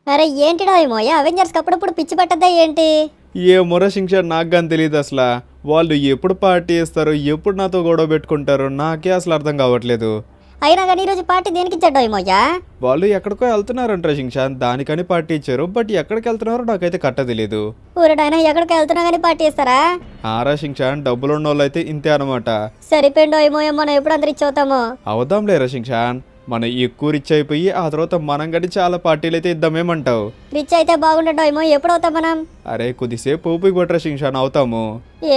అరే ఏంటిడో ఏమో అవెంజర్స్కి అప్పుడప్పుడు పిచ్చి పట్టద్దా ఏంటి? ఏ మురశింక్ష నాకు కానీ తెలియదు అసలు. వాళ్ళు ఎప్పుడు పార్టీ ఇస్తారో ఎప్పుడు నాతో గొడవ పెట్టుకుంటారో నాకే అసలు అర్థం కావట్లేదు. అయినా కానీ ఈరోజు పార్టీ దేనికి ఇచ్చాడో ఏమోయ్యా? వాళ్ళు ఎక్కడికో వెళ్తున్నారంట శింక్షాన్, దానికని పార్టీ ఇచ్చారు. బట్ ఎక్కడికి వెళ్తున్నారో నాకైతే కట్ట తెలియదు. ఊరడైనా ఎక్కడికి వెళ్తున్నా కానీ పార్టీ ఇస్తారా? ఆరా శింక్షాన్, డబ్బులు ఉన్న వాళ్ళు అయితే ఇంతే అనమాట. సరిపోయిండో ఏమో మనం ఎప్పుడు అందరు ఇచ్చవుతాము. అవుదాంలేరా శింక్షాన్, మనం ఎక్కువ రిచ్ అయిపోయి ఆ తర్వాత మనం కానీ చాలా పార్టీలు అయితే ఇద్దామేమంటావు? రిచ్ అయితే బాగుండో ఏమో ఎప్పుడు అవుతాం మనం? అరే కొద్దిసేపు ఓపిక పట్టరా శింక్షాన్, అవుతాము.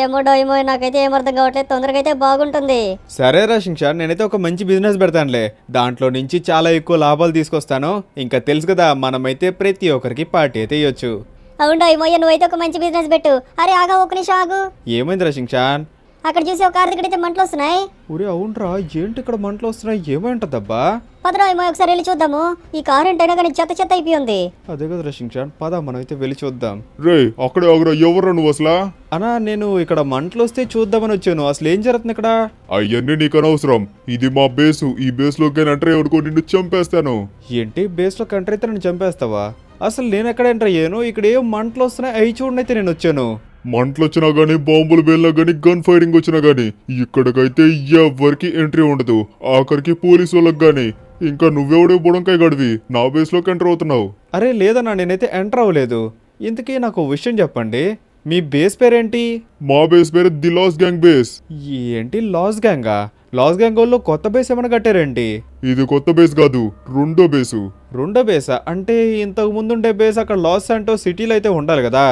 ఏమో డోయమో నాకైతే ఏమర్థం కావట్లేదు, తొందరగా అయితే బాగుంటుంది. సరేరా శింక్షాన్, నేనైతే ఒక మంచి బిజినెస్ పెడతానులే. దాంట్లో నుంచి చాలా ఎక్కువ లాభాలు తీసుకొస్తాను. ఇంకా తెలుసు కదా, మనమైతే ప్రతి ఒక్కరికి పార్టీ అయితే ఇవ్వచ్చు. అవును ఏమో నువ్వైతే ఒక మంచి బిజినెస్ పెట్టు. అరే ఆగా ఒక నిమిషం ఆగు. ఏమైందిరా శింక్షాన్? అక్కడ చూసి ఒక కారు దగ్గర అయితే మంటలు వస్తున్నాయి. ఊరే అవునరా, ఏంటి ఇక్కడ మంటలు వస్తున్నాయి? ఏమంటదబ్బా? పదరా ఏమో ఒకసారి వెళ్ళి చూద్దాము. ఈ కారు ఏంటైనా కానీ చెత్త చెత్త అయిపోయింది. అదే కదరా శింక్షాన్, పద మనం అయితే వెళ్ళి చూద్దాం. రే అక్కడే ఆగురా, ఎవర్రా నువ్వు అసలా? అన్నా నేను ఇక్కడ మంటలు వస్తే చూద్దామని వచ్చాను. అసలు ఏం జరుగుతుంది ఇక్కడ? అవన్నీ నీకు అనవసరం. ఇది మా బేసు. ఈ బేస్ లోకి ఎంటర్ అనుకో, నిన్ను చంపేస్తాను. ఏంటి బేస్లో కంట్రీ అయితే నన్ను చంపేస్తావా? అసలు నేను ఎక్కడ ఎంటర్ అయ్యాను? ఇక్కడ ఏం మంటలు వస్తున్నాయి, అవి చూడండి అయితే నేను వచ్చాను. మంటలు వచ్చినా గానీ, బాంబులు బేల్లా గానీ, గన్ ఫైరింగ్ వచ్చినా గానీ ఇక్కడికైతే ఎవరికి ఎంట్రీ ఉండదు. ఆఖరికి పోలీసు వాళ్ళకి గానీ. ఇంకా నువ్వెవడే బుడంకాయ గడివి నా బేస్ లోకి ఎంటర్ అవుతున్నావు? అరే లేదన్నా, నేనైతే ఎంటర్ అవ్వలేదు. ఇంతకీ నాకు ఓ విషయం చెప్పండి, మీ బేస్ పేరేంటి? మా బేస్ పేరు ది లాస్ గ్యాంగ్ బేస్. ఏంటి లాస్ గ్యాంగా? లాస్ గ్యాంగ్ వాళ్ళు కొత్త బేస్ ఏమైనా కట్టారేంటి? ఇది కొత్త బేస్ కాదు, రెండో బేసు. రెండో బేసా? అంటే ఇంతకు ముందుండే బేస్ అక్కడ లాస్ శాంటో సిటీలో అయితే ఉండాలి కదా?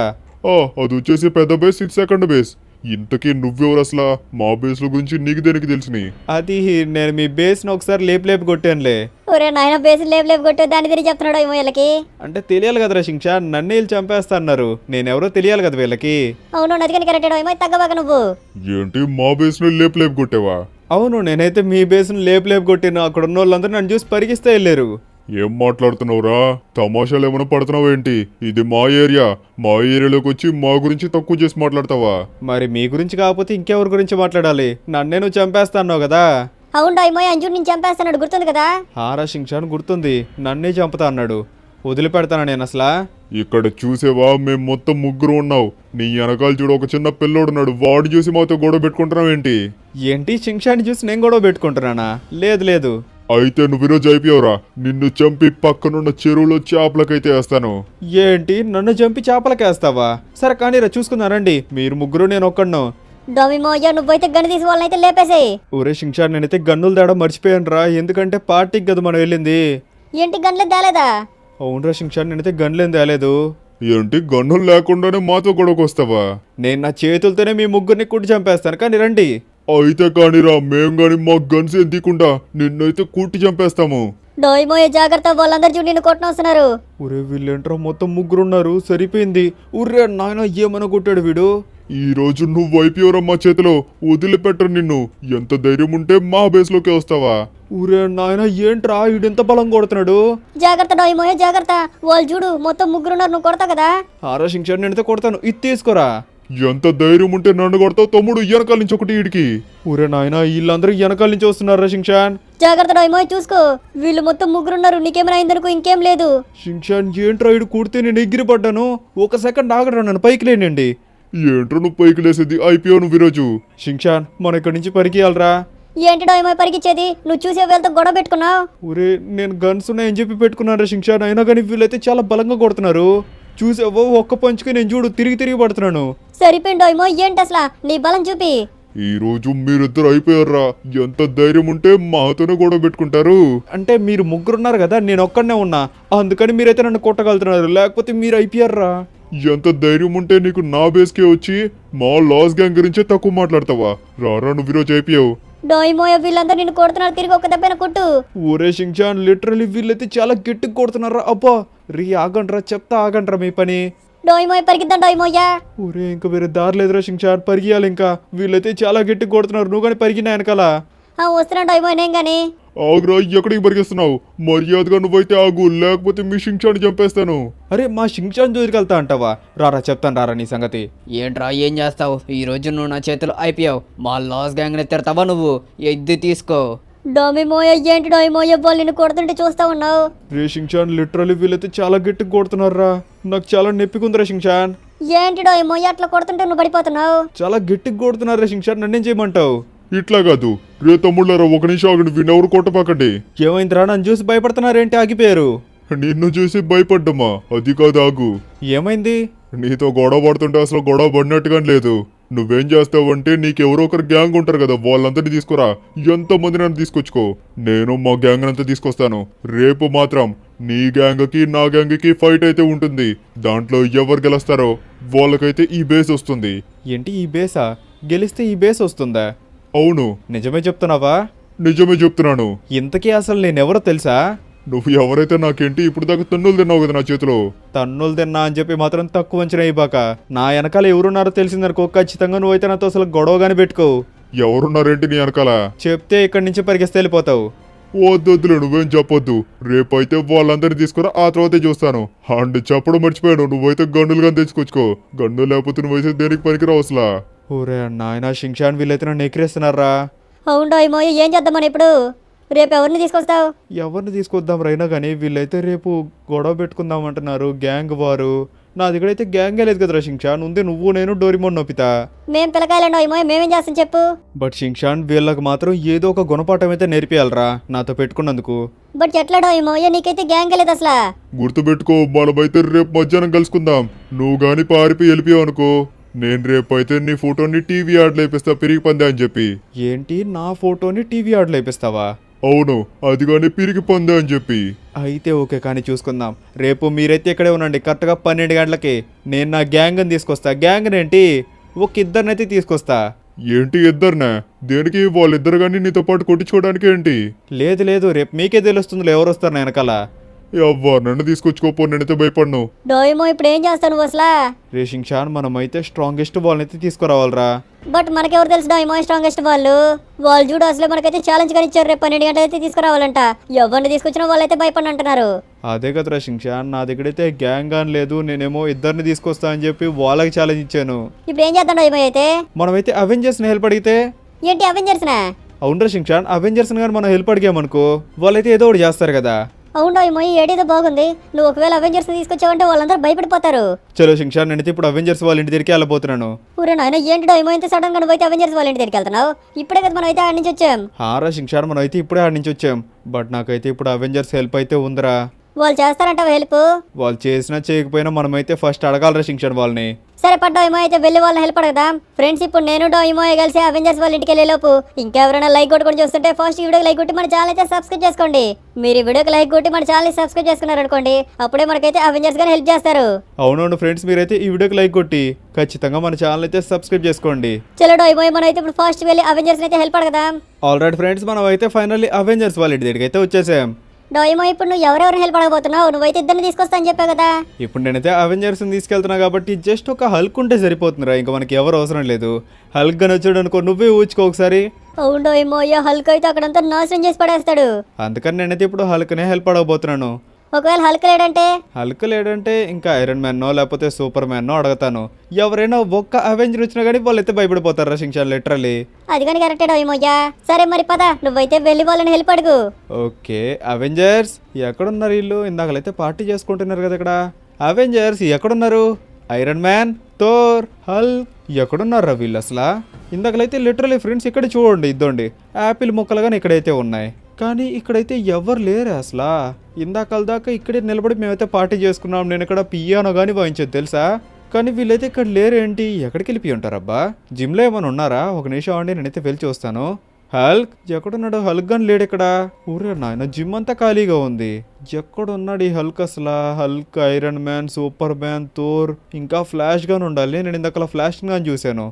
అది వచ్చేసి పెద్ద బేస్, ఇది సెకండ్ బేస్. ఇంతకీ నువ్వెవరు అసలా? మా బేస్ల గురించి నీకు దేనికి తెలిసినాయి? అది నేను మీ బేస్ని ఒకసారి లేపు కొట్టానులే. ఒరే నాయన బేసి లేపు కొట్టు, దాని తిరిగి చెప్తున్నాడు ఏమో వీళ్ళకి. అంటే తెలియాలి కదరా శింక్ష, నన్ను వీళ్ళు చంపేస్తా అన్నారు. నేనెవరో తెలియాలి కదా వీళ్ళకి. అవును నదికని కరెక్ట్ ఏమో తగ్గబాక నువ్వు. ఏంటి మా బేస్ ను లేపు కొట్టావా? అవును, నేనైతే మీ బేస్ని లేపు కొట్టాను. అక్కడ ఉన్న వాళ్ళందరూ నన్ను చూసి పరిగిస్తే వెళ్ళారు. ఏం మాట్లాడుతున్నావురా? తమాషాలు ఏమైనా పడుతున్నావు ఏంటి? ఇది మా ఏరియా. మా ఏరియాలోకి వచ్చి మా గురించి తక్కువ చేసి మాట్లాడతావా? మరి మీ గురించి కాకపోతే ఇంకెవరి గురించి మాట్లాడాలి? నన్నే నువ్వు చంపేస్తా అన్నావు కదా? అవును ఏమో అంజూరు నేను చంపేస్తాడు, గుర్తుంది కదా? హారా శింక్షాన్ గుర్తుంది, నన్నే చంపుతా అన్నాడు. వదిలిపెడతానా నేను అసలా? ఇక్కడ చూసేవా, మేము మొత్తం ముగ్గురు ఉన్నావు. నీ వెనకాల చూడు, ఒక చిన్న పిల్లోడున్నాడు. వాడు చూసి మాతో గొడవ పెట్టుకుంటున్నావు ఏంటి? ఏంటి శింక్షాన్ని చూసి నేను గొడవ పెట్టుకుంటున్నానా? లేదు లేదు. అయితే నువ్వు ఈరోజు అయిపోయావురా. నిన్ను చంపి పక్కనున్న చెరువులో చేపలకైతే వేస్తాను. ఏంటి నన్ను చంపి చేపలకేస్తావా? సరే కానీ రా చూసుకున్నారండి, మీరు ముగ్గురు నేను ఒక్కడును. డోమిమోయ్య నువ్వైతే గన్ను తీసి వాళ్ళనైతే లేపేసేయి. ఊరే శింక్షాన్, నేనైతే గన్నులు తేడా మర్చిపోయాను రా. ఎందుకంటే పార్టీకి కదా మనం వెళ్ళింది. ఏంటి గన్నులు తేలేదా? అవునరా శింక్షాన్, నేనైతే గన్నులేం తేలేదు. ఏంటి గన్నులు లేకుండానే మాతో గొడవకు వస్తావా? నేను నా చేతులతోనే మీ ముగ్గురిని కుట్టి చంపేస్తాను, కానీ రండి. అయితే కానీరా, మేం గాని మా గన్స్ ఏం తీయకుండా నిన్నైతే కూట్టి చంపేస్తాము. డోయిమోయ జాగ్రత్త, వాళ్ళందరూ చూడు నిన్ను కొట్టన వస్తున్నారు. ఒరే వీళ్ళేంట్రా మొత్తం ముగ్గురున్నారు, సరిపోయింది. ఉర్రే నాయన ఏమన్నా కొట్టాడు వీడు. ఈ రోజు నువ్వు అయిపోయావురా మా చేతిలో, వదిలిపెట్టరు నిన్ను. ఎంత ధైర్యం ఉంటే మా బేస్ లోకి వస్తావా? ఊరే నాయన ఏంట్రా వీడెంత బలం కొడుతున్నాడు. జాగ్రత్త డోయిమోయ జాగ్రత్త, వాళ్ళు చూడు మొత్తం ముగ్గురున్నారు, నువ్వు కొడతావు కదా? హారా శింక్షాన్, నేనైతే కొడతాను, ఇది తీసుకోరా. ఎంత ధైర్యం ఉంటే నన్ను కొడతావు? తమ్ముడు వెనకాల నుంచి ఒకటి ఈడికి. ఊరే నాయన వీళ్ళందరూ వెనకాల నుంచి వస్తున్నారా శింక్షాన్? జాగ్రత్త డోయిమోయ చూసుకో, వీళ్ళు మొత్తం ముగ్గురున్నారు, నీకేమైనా అయిందనుకో ఇంకేం లేదు. శింక్షాన్ ఏంట్రా వీడు కుడితే నేను ఎగిరి పడ్డాను. ఒక సెకండ్ ఆగరా, నన్ను పైకి లేనండి. ఏంట్రా నువ్వు పైకి లేసేది? అయిపోయావు నువ్వు ఈరోజు. శింక్షాన్ మనం ఇక్కడి నుంచి పరిగెయ్యాలరా. ఏంటి డోయిమోయ పరిగిచ్చేది? నువ్వు చూసే వీళ్ళతో గొడవ పెట్టుకున్నావు. ఊరే నేను గన్స్ ఉన్నాయని చెప్పి పెట్టుకున్నారా శింక్షాన్, అయినా కానీ వీళ్ళైతే చాలా బలంగా కొడుతున్నారు. చూసావో ఒక్క పంచుకి నేను చూడు తిరిగి పడుతున్నాను. సరిపోయింది డోయిమోయ, ఏంటి అసలు నీ బలం చూపి. ఈ రోజు మీరిద్దరు అయిపోయారా? ఎంత ధైర్యం ఉంటే మాతోనే గొడవ పెట్టుకుంటారు? అంటే మీరు ముగ్గురున్నారు కదా, నేను ఒక్కడనే ఉన్నా, అందుకని మీరైతే నన్ను కొట్టగలుగుతున్నారు, లేకపోతే మీరు అయిపోయారా? ఎంత ధైర్యం ఉంటే నీకు నా బేస్కే వచ్చి మా లాస్ గ్యాంగ్ గురించే తక్కువ మాట్లాడతావా? రారా నువ్వు ఈరోజు అయిపోయావు. డోయిమోయ వీళ్ళందరూ నిన్ను కొడుతున్నారు, తిరిగి ఒక దెబ్బన కొట్టు. ఊరే శింక్షాన్ లిటరలీ వీళ్ళైతే చాలా గట్టిగా కొడుతున్నారా. అబ్బా ఆగండ్రా, చెప్తా ఆగండ్రా మీ పని. డోయిమోయ పరిగిద్దాం డోయిమోయ. ఊరే ఇంకా వేరే దారి లేదురా శింక్షాన్, పరిగెయాలి. ఇంకా వీళ్ళైతే చాలా గట్టిగా కొడుతున్నారు, నువ్వు కానీ పరిగినా వెనకాల. వస్తున్నా డోయిమోయ నేను గాని. ఆగురా, ఎక్కడికి పరిగెస్తున్నావు? మర్యాదగా నువ్వైతే ఆగు, లేకపోతే మీ శింక్షాన్ని చంపేస్తాను. అరే మా శింక్షాన్ జోలికి వెళ్తా అంటావా? రారా చెప్తాను, రారా నీ సంగతి. ఏంట్రా ఏం చేస్తావు? ఈ రోజు నువ్వు నా చేతిలో అయిపోయావు. మా లాస్ గ్యాంగ్ని తిడతావా నువ్వు? ఎద్దు తీసుకో. డోమిమోయ ఏంటి డోమిమోయ వాళ్ళు నిన్ను కొడుతుంటే చూస్తా ఉన్నావు. రే షించాన్ లిటరలీ వీళ్ళైతే చాలా గట్టిగా కొడుతున్నారా. నాకు చాలా నొప్పికుందిరా షించాన్. ఏంటి డోమిమోయ అట్లా కొడుతుంటే నువ్వు పడిపోతున్నావు. చాలా గట్టిగా కొడుతున్నారా షించాన్, నన్నేం చేయమంటావు? ఇట్లా కాదు రే తమ్ముళ్ళారా, ఒక నిమిషం ఆగండి, వీణెవరు కొట్టపాకండి. ఏమైందిరా, నన్ను చూసి భయపడుతున్నారేంటి, ఆగిపోయారు? నిన్ను చూసి భయపడ్డమ్మా, అది కాదు ఆగు. ఏమైంది? నీతో గొడవ పడుతుంటే అసలు గొడవ పడినట్టుగా లేదు. నువ్వేం చేస్తావంటే నీకెవరో ఒకరు గ్యాంగ్ ఉంటారు కదా, వాళ్ళందరినీ తీసుకురా. ఎంతమంది నన్ను తీసుకొచ్చుకో, నేను మా గ్యాంగ్ అంతా తీసుకొస్తాను. రేపు మాత్రం నీ గ్యాంగ్కి నా గ్యాంగ్కి ఫైట్ అయితే ఉంటుంది. దాంట్లో ఎవరు గెలుస్తారో వాళ్ళకైతే ఈ బేస్ వస్తుంది. ఏంటి ఈ బేసా? గెలిస్తే ఈ బేస్ వస్తుందా? అవును, నిజమే చెప్తున్నావా? నిజమే చెప్తున్నాను. ఇంతకీ అసలు నేనెవరో తెలుసా? నువ్వు ఎవరైతే నాకేంటి ఇప్పుడు దాకా తన్నులు తిన్నావు కదా నా చేతిలో. తన్నులు తిన్నా అని చెప్పి మాత్రం తక్కువ అంచనా ఇవ్వక. నా వెనకాల ఎవరున్నారో తెలిసిందనుకో, ఖచ్చితంగా నువ్వైతే నాతో అసలు గొడవగానే పెట్టుకో. ఎవరున్నారేంటి నీ వెనకాల? చెప్తే ఇక్కడి నుంచి పరిగెస్తే వెళ్ళిపోతావు. వద్దులే, నువ్వేం చెప్పొద్దు. రేపైతే వాళ్ళందరినీ తీసుకురా, ఆ తర్వాతే చూస్తాను. అండ్ చెప్పడం మర్చిపోయాను, నువ్వైతే గన్నులుగా తెచ్చుకొచ్చుకో. గన్ను లేకపోతే నువ్వైతే దేనికి పనికిరావు అసలు. ఊరే నాయన షింషాన్, వీళ్ళైతే నన్ను ఎక్కిరేస్తున్నారా. అవును డోమిమోయ ఏం చేద్దాం మనం ఇప్పుడు? రేపు ఎవరిని తీసుకొస్తావు? ఎవరిని తీసుకొద్దాం రైనా కానీ వీళ్ళైతే రేపు గొడవ పెట్టుకుందాం అంటున్నారు, గ్యాంగ్ వారు. నా దగ్గరైతే గ్యాంగే లేదు కదరా షింషాన్, ఉంది నువ్వు నేను డోరిమోన్ నొప్పితా. మేం పిల్లకాయలు డోమిమోయ, మేమేం చేస్తాం చెప్పు? బట్ షింషాన్ వీళ్ళకి మాత్రం ఏదో ఒక గుణపాఠం అయితే నేర్పియాలరా నాతో పెట్టుకున్నందుకు. బట్ ఎట్లా డోమిమోయ, నీకైతే గ్యాంగ్ లేదు అసలు. గుర్తుపెట్టుకో, మనమైతే రేపు మధ్యాహ్నం కలుసుకుందాం. నువ్వు గాని పారిపోయి వెళ్ళిపోయావు అనుకో, నేను రేపైతే నీ ఫోటోని టీవీ యాడ్లో వేపిస్తా, పిరిగి పందే అని చెప్పి. ఏంటి, నా ఫోటోని టీవీ యాడ్లో వేపిస్తావా? అవును, అది కానీ పిరిగి పందే అని చెప్పి. అయితే ఓకే, కానీ చూసుకుందాం. రేపు మీరైతే ఇక్కడే ఉండండి, కరెక్ట్గా 12 గంటలకి. నేను నా గ్యాంగ్ని తీసుకొస్తా. గ్యాంగ్ ఏంటి, ఒక ఇద్దరినైతే తీసుకొస్తా. ఏంటి ఇద్దరునా? దేనికి? వాళ్ళిద్దరు కానీ నీతో పాటు కొట్టించుకోవడానికి ఏంటి? లేదు లేదు, రేపు మీకే తెలుస్తుందిలే ఎవరు వస్తారు నా వెనకాల. అవ్వా, నన్ను తీసుకొచ్చుకోపో, నేనైతే భయపడను. డోమిమోయ ఇప్పుడు ఏం చేస్తావు నువ్వు అసలు? రేషింగ్ షాన్, మనమైతే స్ట్రాంగెస్ట్ వాళ్ళని అయితే తీసుకురావాలరా. బట్ మనకెవరు తెలుసు డోమిమోయ స్ట్రాంగెస్ట్ వాళ్ళు చూడు అసలు మనకైతే ఛాలెంజ్ కానీ ఇచ్చారు. రేపు 12 గంటలు అయితే తీసుకురావాలంట. ఎవరిని తీసుకొచ్చినా వాళ్ళైతే భయపడి అంటున్నారు. అదే కదా రేషింగ్ షాన్, నా దగ్గరైతే గ్యాంగ్ అని లేదు, నేనేమో ఇద్దరిని తీసుకొస్తా అని చెప్పి వాళ్ళకి ఛాలెంజ్ ఇచ్చాను. ఇప్పుడు ఏం చేద్దాం డోమిమోయ అయితే? మనమైతే అవెంజర్స్ని హెల్ప్ అడిగితే. ఏంటి అవెంజర్స్నా? అవును రేషింగ్ షాన్, అవెంజర్స్ని కానీ మనం హెల్ప్ అడిగామనుకో, వాళ్ళైతే ఏదో ఒకటి చేస్తారు కదా. అవును డోమిమోయ, ఏడేదో బాగుంది. నువ్వు ఒకవేళ అవెంజర్స్ తీసుకొచ్చావంటే వాళ్ళందరూ భయపడిపోతారు. చలో షింషాన్, నేనైతే ఇప్పుడు అవెంజర్స్ వాళ్ళ ఇంటి దగ్గరికి వెళ్ళబోతున్నాను. ఊరే నాయన, ఏంటి డోమిమోయ ఇంత సడన్ గా నువ్వైతే అవెంజర్స్ వాళ్ళ ఇంటి దగ్గరికి వెళ్తున్నావు? ఇప్పుడే కదా మనం అయితే ఆడి నుంచి వచ్చాం. హారా షింషాన్, మనం అయితే ఇప్పుడే ఆడి నుంచి వచ్చాం. బట్ నాకైతే ఇప్పుడు అవెంజర్స్ హెల్ప్ అయితే ఉందిరా. వాళ్ళు చేస్తారంటావా హెల్ప్? వాళ్ళు చేసినా చేయకపోయినా మనమైతే ఫస్ట్ అడగాలరా షింషాన్ వాళ్ళని. సరే పడ్డాయిమో, అయితే వెళ్ళి వాళ్ళని హెల్ప్ అడగదాం. ఫ్రెండ్స్, ఇప్పుడు నేను డోయిమో కలిసి అవెంజర్స్ వాళ్ళ ఇంటికి వెళ్ళేలోపు ఇంకెవరైనా లైక్ కొట్టుకొని చూస్తుంటే ఫస్ట్ ఈ వీడియోకి లైక్ కొట్టి మన ఛానల్ అయితే సబ్స్క్రైబ్ చేసుకోండి. మీరు ఈ వీడియోకి లైక్ కొట్టి మన ఛానల్ సబ్స్క్రైబ్ చేసుకున్నారు అనుకోండి, అప్పుడే మనకైతే అవెంజర్స్ గాని హెల్ప్ చేస్తారు. అవునవును ఫ్రెండ్స్, మీరైతే ఈ వీడియోకి లైక్ కొట్టి ఖచ్చితంగా మన ఛానల్ అయితే సబ్స్క్రైబ్ చేసుకోండి. చలో డోయిమో, మనం అయితే ఇప్పుడు ఫస్ట్ వెళ్ళి అవెంజర్స్ అయితే హెల్ప్ అడగదాం. ఆల్రైట్ ఫ్రెండ్స్, మనం అయితే ఫైనల్లీ అవెంజర్స్ వాళ్ళ ఇంటి దగ్గరికి అయితే వచ్చేసాం. డోయిమో, ఇప్పుడు నువ్వు ఎవరెవరిని హెల్ప్ అడగబోతున్నావు? నువ్వైతే ఇద్దరిని తీసుకొస్తా అని చెప్పావు కదా. ఇప్పుడు నేనైతే అవెంజర్స్ని తీసుకెళ్తున్నా కాబట్టి జస్ట్ ఒక హల్క్ ఉంటే సరిపోతుందిరా, ఇంకా మనకి ఎవరు అవసరం లేదు. హల్క్ గాని వచ్చాడు అనుకో, నువ్వే ఊచుకో ఒకసారి. అవును డోయిమో, హల్క్ అయితే అక్కడంతా నాశనం చేసి పడేస్తాడు. అందుకని నేనైతే ఇప్పుడు హల్క్నే హెల్ప్ అడగబోతున్నాను. ఒకవేళ హల్క్ లేడంటే? హల్క్ లేడంటే ఇంకా ఐరన్ మ్యాన్నో లేకపోతే సూపర్ మ్యాన్నో అడగతాను. ఎవరైనా ఒక్క అవెంజర్ వచ్చినా కానీ వాళ్ళైతే భయపడిపోతారు షించాన్, లిటరలీ. అది కానీ కరెక్టే డోయిమోయ్యా. సరే మరి పద, నువ్వైతే వెళ్ళి వాళ్ళని హెల్ప్ అడుగు. ఓకే అవెంజర్స్ ఎక్కడున్నారు వీళ్ళు? ఇందాకలైతే పార్టీ చేసుకుంటున్నారు కదా ఇక్కడ. అవెంజర్స్ ఎక్కడున్నారు? ఐరన్ మ్యాన్, థోర్, హల్క్ ఎక్కడున్నారా వీళ్ళు అసలు? ఇందాకలైతే లిటరలీ ఫ్రెండ్స్ ఇక్కడ చూడండి, ఇద్దండి యాపిల్ మొక్కలు కానీ ఇక్కడైతే ఉన్నాయి, కానీ ఇక్కడైతే ఎవరు లేరు అసలు. ఇందాకల దాకా ఇక్కడే నిలబడి మేమైతే పార్టీ చేసుకున్నాం. నేను ఇక్కడ పియానో కానీ వాయించేది తెలుసా, కానీ వీళ్ళైతే ఇక్కడ లేరేంటి? ఎక్కడికి వెళ్ళిపోయి ఉంటారబ్బా? జిమ్లో ఏమైనా ఉన్నారా? ఒక నిమిషం అండి, నేనైతే వెళ్ళి చూస్తాను. హల్క్ ఎక్కడున్నాడు? హల్క్ గాని లేడు ఇక్కడ. ఊరే నాయన, జిమ్ అంతా ఖాళీగా ఉంది. ఎక్కడున్నాడు ఈ హల్క్ అసలు? Hulk, iron man, super man, Thor, ఇంకా ఫ్లాష్ గాని ఉండాలి. నేను ఇందాక ఫ్లాష్ గాని చూశాను,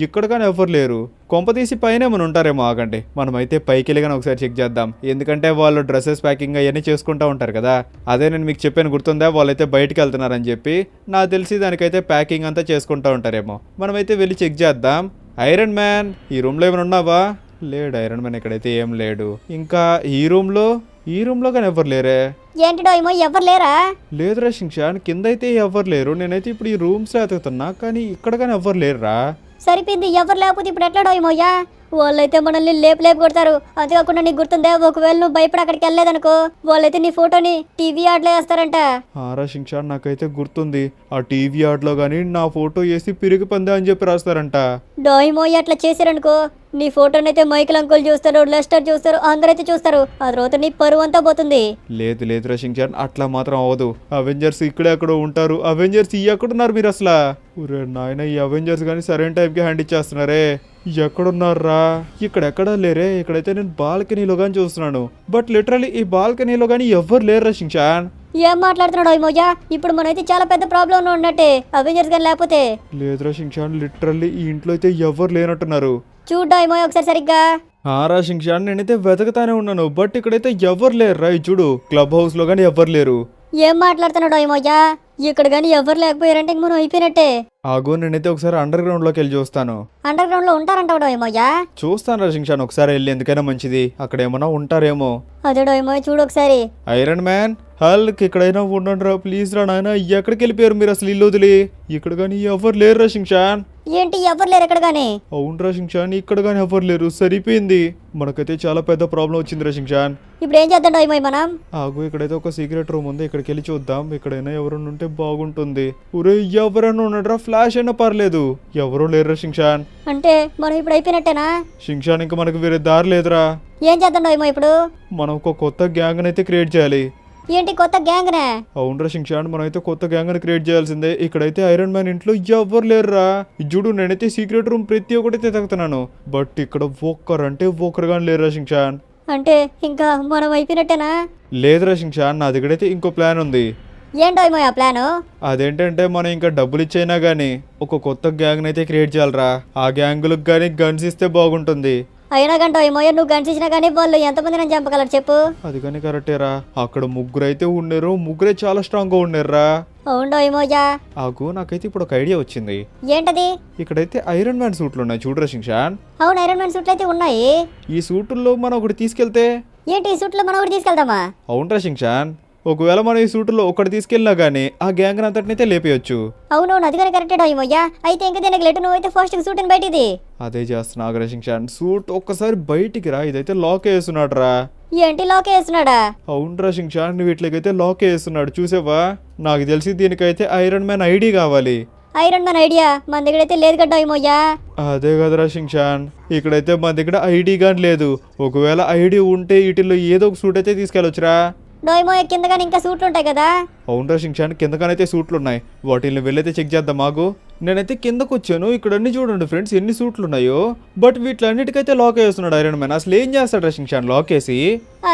ఇక్కడ కానీ ఎవరు లేరు. కొంపతీసి పైన ఏమైనా ఉంటారేమో. ఆగండి, మనమైతే పైకి వెళ్ళి ఒకసారి చెక్ చేద్దాం. ఎందుకంటే వాళ్ళు డ్రెస్సెస్ ప్యాకింగ్ అవన్నీ చేసుకుంటూ ఉంటారు కదా. అదే నేను మీకు చెప్పాను, గుర్తుందా? వాళ్ళైతే బయటికి వెళ్తున్నారని చెప్పి. నాకు తెలిసి దానికైతే ప్యాకింగ్ అంతా చేసుకుంటూ ఉంటారేమో. మనమైతే వెళ్ళి చెక్ చేద్దాం. ఐరన్ మ్యాన్, ఈ రూమ్లో ఏమైనా ఉన్నావా? లేడు ఐరన్ మ్యాన్, ఇక్కడైతే ఏం లేడు. ఇంకా ఈ రూమ్లో కానీ ఎవరు లేరే. ఏంటి డోయిమో, ఎవరు లేరా? లేదురా షింషాన్, కింద అయితే ఎవరు లేరు. నేనైతే ఇప్పుడు ఈ రూమ్స్లో ఎతుకుతున్నా, కానీ ఇక్కడ కానీ ఎవరు లేరురా. సరిపోయింది, ఎవరు లేకపోతే ఇప్పుడు ఎట్లా డోయిమోయ్యా? వాళ్ళైతే మనల్ని లేపు లేపు కొడతారు. అంతేకాకుండా నీకు గుర్తుందే, ఒకవేళ నువ్వు భయపడి అక్కడికి వెళ్ళలేదనుకో వాళ్ళైతే నీ ఫోటోని టీవీ యాడ్లో వేస్తారంట. ఆరా షించాన్ నాకైతే గుర్తుంది, ఆ టీవీ యాడ్లో కానీ నా ఫోటో వేసి పిరిగి పందా అని చెప్పి రాస్తారంట. డోయిమోయ్ అట్లా చేశారనుకో నీ ఫోటోనైతే మైకిల్ అంకుల్ చూస్తారు, లెస్టర్ చూస్తారు, అందరైతే చూస్తారు. ఆ తర్వాత నీ పరువు అంతా పోతుంది. లేదు లేదురా షించాన్, అట్లా మాత్రం అవ్వదు. అవెంజర్స్ ఇక్కడే ఎక్కడో ఉంటారు. అవెంజర్స్ ఎక్కడున్నారు మీరు అసలు? ఊరే నాయన, ఈ అవెంజర్స్ కానీ సరైన టైంకి హ్యాండ్ ఇచ్చేస్తున్నారే. ఎక్కడున్నారా? ఇక్కడెక్కడా లేరే. ఇక్కడైతే నేను బాల్కనీలో కానీ చూస్తున్నాను, బట్ లిటరలీ ఈ బాల్కనీలో కానీ ఎవ్వరు లేరురా షించాన్. ఏం మాట్లాడుతున్నాడు డోయిమోయా? ఇప్పుడు మనమైతే చాలా పెద్ద ప్రాబ్లంలో ఉన్నట్టే, అవెంజర్స్ కానీ లేకపోతే. లేదురా షించాన్, లిటరల్లీ ఈ ఇంట్లో అయితే ఎవ్వరు లేనట్టున్నారు. చూడు డోయిమోయ్ ఒకసారి సరిగ్గా. ఆరా షించాన్, నేనైతే వెతకతానే ఉన్నాను, బట్ ఇక్కడైతే ఎవరు లేరు రా. చూడు, క్లబ్ హౌస్ లో కానీ ఎవ్వరు లేరు. ఏం మాట్లాడుతున్నాడు డోయిమోయా? ఇక్కడ కానీ ఎవరు లేకపోయారంటే ఇంక మనం అయిపోయినట్టే. ఆగో, నేనైతే ఒకసారి అండర్ గ్రౌండ్ లోకి వెళ్ళి చూస్తాను. అండర్ గ్రౌండ్ లో ఉంటారంటావు డోయిమోయా? చూస్తాను రా షించాన్, ఒకసారి వెళ్ళి ఎందుకైనా మంచిది, అక్కడ ఏమన్నా ఉంటారేమో. అదే డోయిమోయ్ చూడు ఒకసారి. ఐరన్ మ్యాన్, హల్క్, ఇక్కడైనా ఉండండి రా ప్లీజ్ రా నాయన. ఎక్కడికి వెళ్ళిపోయారు మీరు అసలు ఇల్లు వదిలి? ఇక్కడ కానీ ఎవరు లేరు రా షించాన్. ఏంటి ఎవరు లేరు ఎక్కడ గానీ? అవునరా షించాన్, ఇక్కడ కానీ ఎవరు లేరు. సరిపోయింది, మనకైతే చాలా పెద్ద ప్రాబ్లం వచ్చింది రా షించాన్. ఇప్పుడు ఏం చేద్దాం డోయిమోయ్ మనం? ఆగు, ఇక్కడైతే ఒక సీక్రెట్ రూమ్ ఉంది, ఇక్కడికి వెళ్ళి చూద్దాం. ఇక్కడైనా ఎవరైనా ఉంటే బాగుంటుంది. ఒరే, ఎవరైనా ఉన్నాడ్రా? ఫ్లాష్ అయినా పర్లేదు, ఎవరూ లేరురా షించాన్. అంటే మనం ఇప్పుడు అయిపోయినట్టేనా? షించాన్, ఇంకా మనకు వేరే దారి లేదురా. ఏం చేద్దాం డోయిమోయ్ ఇప్పుడు? మనం ఒక కొత్త గ్యాంగ్ అయితే క్రియేట్ చేయాలి. ఏంటి కొత్త గ్యాంగ్ నే? అవునరా షించాన్, మనం అయితే కొత్త గ్యాంగ్ ని క్రియేట్ చేయాల్సిందే. ఇక్కడైతే ఐరన్ మ్యాన్ ఇంట్లో ఎవ్వరు లేరురా. చూడు, నేనైతే సీక్రెట్ రూమ్ ప్రతి ఒక్కటి తగ్గుతున్నాను, బట్ ఇక్కడ ఒక్కరంటే ఒక్కరు కానీ లేరురా షించాన్. అంటే ఇంకా మనం అయిపోయినట్టేనా? లేదురా షించాన్, నా దగ్గరైతే ఇంకో ప్లాన్ ఉంది. ఏం డోయిమోయ్ ఆ ప్లాను? అదేంటంటే మనం ఇంకా డబ్బులు ఇచ్చైనా గానీ ఒక కొత్త గ్యాంగ్ అయితే క్రియేట్ చేయాలరా. ఆ గ్యాంగులకు కానీ గన్స్ ఇస్తే బాగుంటుంది. అయినా కానీ డోయిమోయ్, నువ్వు గన్స్ ఇచ్చినా కానీ వాళ్ళు ఎంతమంది నన్ను చంపగలరు చెప్పు? అది కానీ కరెక్టేరా. అక్కడ ముగ్గురు అయితే ఉన్నారు, ముగ్గురే చాలా స్ట్రాంగ్ గా ఉన్నారురా. అవును డోయిమోయా. ఆగు, నాకైతే ఇప్పుడు ఒక ఐడియా వచ్చింది. ఏంటది? ఇక్కడైతే ఐరన్ మ్యాన్ సూట్లు ఉన్నాయి చూడరా షించాన్. అవును, ఐరన్ మ్యాన్ సూట్లు అయితే ఉన్నాయి. ఈ సూటుల్లో మనం ఒకటి తీసుకెళ్తే? ఏంటి ఈ సూట్లో మనం ఒకటి తీసుకెళ్దామా? అవునరా షించాన్, ఒకవేళ మనం ఈ సూటులో ఒకటి తీసుకెళ్ళినా గానీ ఆ గ్యాంగ్ అంతటినైతే లేపేయచ్చు. అవునవును, అది కానీ కరెక్టే డోయిమోయా. అయితే ఇంకా దీనికి లేటు, నువ్వైతే ఫస్ట్ సూట్ అని బయటిది. అదే చేస్తున్నా ఆగ్రా షించాన్. సూట్ ఒక్కసారి బయటికి రా. ఇదైతే లాక్ వేస్తున్నాడు రా. ఏంటి లాక్ వేస్తున్నాడా? అవునరా షించాన్, నువ్వు ఇట్లకైతే లాక్ వేస్తున్నాడు చూసావా? నాకు తెలిసి దీనికైతే ఐరన్ మ్యాన్ ఐడి కావాలి. ఐరన్ మ్యాన్ ఐడియా మన దగ్గర అయితే లేదు కదా డోయిమోయా. అదే కదరా షించాన్, ఇక్కడైతే మన దగ్గర ఐడి గాని లేదు. ఒకవేళ ఐడి ఉంటే వీటిల్లో ఏదో ఒక సూట్ అయితే తీసుకెళ్ళొచ్చురా. డోయిమోయ్ కింద కానీ ఇంకా సూట్లు ఉంటాయి కదా? అవునరా షించాన్, కిందకనైతే సూట్లు ఉన్నాయి. వాటిని వెళ్ళైతే చెక్ చేద్దాం. మాకు నేనైతే కిందకు వచ్చాను. ఇక్కడ అన్ని చూడండి ఫ్రెండ్స్, ఎన్ని సూట్లు ఉన్నాయో. బట్ వీటిలన్నిటికైతే లాక్ వేస్తున్నాడు ఐరన్ మ్యాన్. అసలు ఏం చేస్తాడు షించాన్ లాక్ వేసి?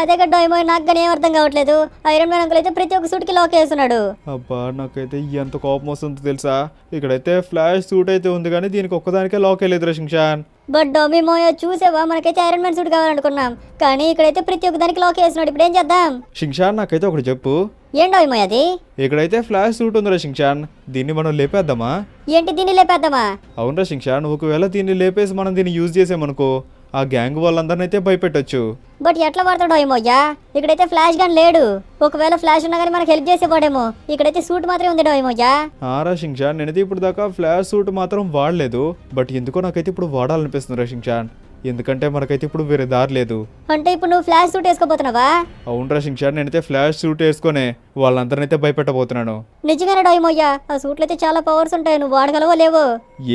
అదే కదా డోయిమోయ్, నాకు కానీ ఏం అర్థం కావట్లేదు. ఐరన్ మ్యాన్ అంకుల్ అయితే ప్రతి ఒక్క సూట్ కి లాక్ వేస్తున్నాడు. అబ్బా, నాకైతే ఎంత కోపం వస్తుందో తెలుసా. ఇక్కడైతే ఫ్లాష్ సూట్ అయితే ఉంది కానీ దీనికి ఒక్కదానికే లాక్ వేయలేదురా షించాన్. బట్ డోమిమోయ్ చూసావా, మనకైతే ఐరన్ మ్యాన్ సూట్ కావాలనుకున్నాం, కానీ ఇక్కడైతే ప్రతి ఒక్క దానికి లాక్ వేస్తున్నాడు. ఇప్పుడు ఏం చేద్దాం? షించాన్, నాకైతే ఒకటి చెప్పు. ఏం డోయిమోయ్ అది? ఇక్కడైతే ఫ్లాష్ సూట్ ఉందిరా షించాన్, దీన్ని మనం లేపేద్దామా? ఏంటి దీన్ని లేపేద్దామా? అవునరా షించాన్, ఒకవేళ దీన్ని లేపేసి మనం దీన్ని యూజ్ చేసామనుకో ఆ గ్యాంగ్ వాళ్ళందరినీ అయితే భయపెట్టొచ్చు. బట్ ఎట్లా వాడతాడు డోయిమోయ్యా? ఇక్కడైతే ఫ్లాష్ గన్ లేడు. ఒకవేళ ఫ్లాష్ ఉన్నా కానీ మనకు హెల్ప్ చేసేవాడేమో. ఇక్కడైతే సూట్ మాత్రమే ఉంది డోయిమోయ్యా. ఆరా షించాన్, నేనైతే ఇప్పుడు దాకా ఫ్లాష్ సూట్ మాత్రం వాడలేదు, బట్ ఎందుకో నాకైతే ఇప్పుడు వాడాలనిపిస్తుంది రా షించాన్. ఎందుకంటే మనకైతే ఇప్పుడు వేరే దారి లేదు. అంటే ఇప్పుడు నువ్వు ఫ్లాష్ సూట్ వేసుకోపోతున్నావా? అవునరా షించాన్, నేనైతే ఫ్లాష్ సూట్ వేసుకునే వాళ్ళందరినైతే భయపెట్టబోతున్నాను. నిజంగానే డోయిమోయ్యా, ఆ సూట్లు అయితే చాలా పవర్స్ ఉంటాయి. నువ్వు వాడగలవో లేవో?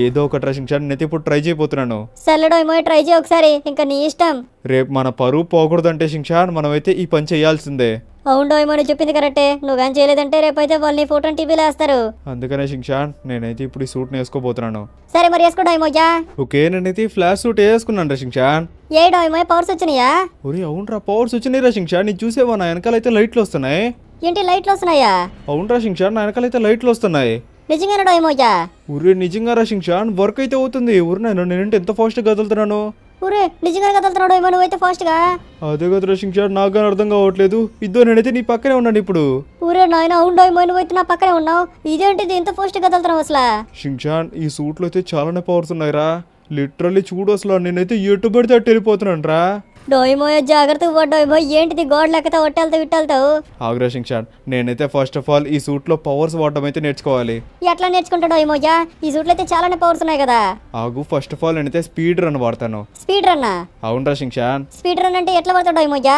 ఏదో ఒకటి రా షించాన్, నేనైతే ఇప్పుడు ట్రై చేయబోతున్నాను. సర్లే డోయిమోయ్, ట్రై చేయి ఒకసారి, ఇంకా నీ ఇష్టం. రేపు మన పరువు పోకూడదంటే షించాన్ మనమైతే ఈ పని చేయాల్సిందే. అవును డోయిమోయ్, నువ్వు చెప్పింది కరెక్టే. నువ్వు కానీ చేయలేదంటే రేపైతే వాళ్ళని ఫోటోని టీవీలో వేస్తారు. అందుకనే షించాన్, నేనైతే ఇప్పుడు ఈ సూట్ని వేసుకోబోతున్నాను. సరే మరి వేసుకో డోయిమోయ్యా. ఓకే, నేనైతే ఈ ఫ్లాష్ సూట్ వేసుకున్నాను రా షించాన్. ఏ డోయిమోయ్, పవర్స్ వచ్చినాయా? ఒరే అవునరా, పవర్స్ వచ్చినాయి రా షించాన్. నీకు చూసేవా, నా వెనకాలైతే లైట్లు వస్తున్నాయి. ఏంటి లైట్లు వస్తున్నాయా? అవునరా షించాన్, నా వెనకాలైతే లైట్లు వస్తున్నాయి. నిజంగానే డోయిమోయ్యా? ఊరే నిజంగా రా షించాన్, వర్క్ అయితే అవుతుంది. ఊరు నేనంటే ఎంత ఫాస్ట్గా కదులుతున్నాను. ఊరే నిజంగానే కదులుతున్నాడు డోయిమోయ్, నువ్వైతే ఫాస్ట్ గా. అదే కదా షించాన్, నాకు కానీ అర్థం కావట్లేదు. ఇద్దో నేనైతే నీ పక్కనే ఉన్నాను ఇప్పుడు. ఊరే నాయన, అవును డోయిమోయ్, నువ్వైతే నా పక్కనే ఉన్నావు. ఇదేంటిది ఇంత ఫాస్ట్ గా కదులుతున్నావు అసలు? షించాన్, ఈ సూట్లో అయితే చాలానే పవర్స్ ఉన్నాయిరా. లిటరల్లీ చూడు, అసలు నేనైతే ఎటు పడితే అటు వెళ్ళిపోతున్నాను రా. డోయిమోయ జాగ్రత్తగా పో డోయిమోయ్, ఏంటిది గోడ లెక్కతో ఒట్టెళ్తావు ఇట్టెళ్తావు? ఆగ్రా షించాన్, నేనైతే ఫస్ట్ ఆఫ్ ఆల్ ఈ సూట్లో పవర్స్ వాడడం అయితే నేర్చుకోవాలి. ఎట్లా నేర్చుకుంటావు డోయిమోయ? ఈ సూట్లో అయితే చాలానే పవర్స్ ఉన్నాయి కదా. ఆగు, ఫస్ట్ ఆఫ్ ఆల్ నేనైతే స్పీడ్ రన్ వాడతాను. స్పీడ్ రన్నా? అవునరా షించాన్. స్పీడ్ రన్ అంటే ఎట్లా పడతావు డోయిమోయ?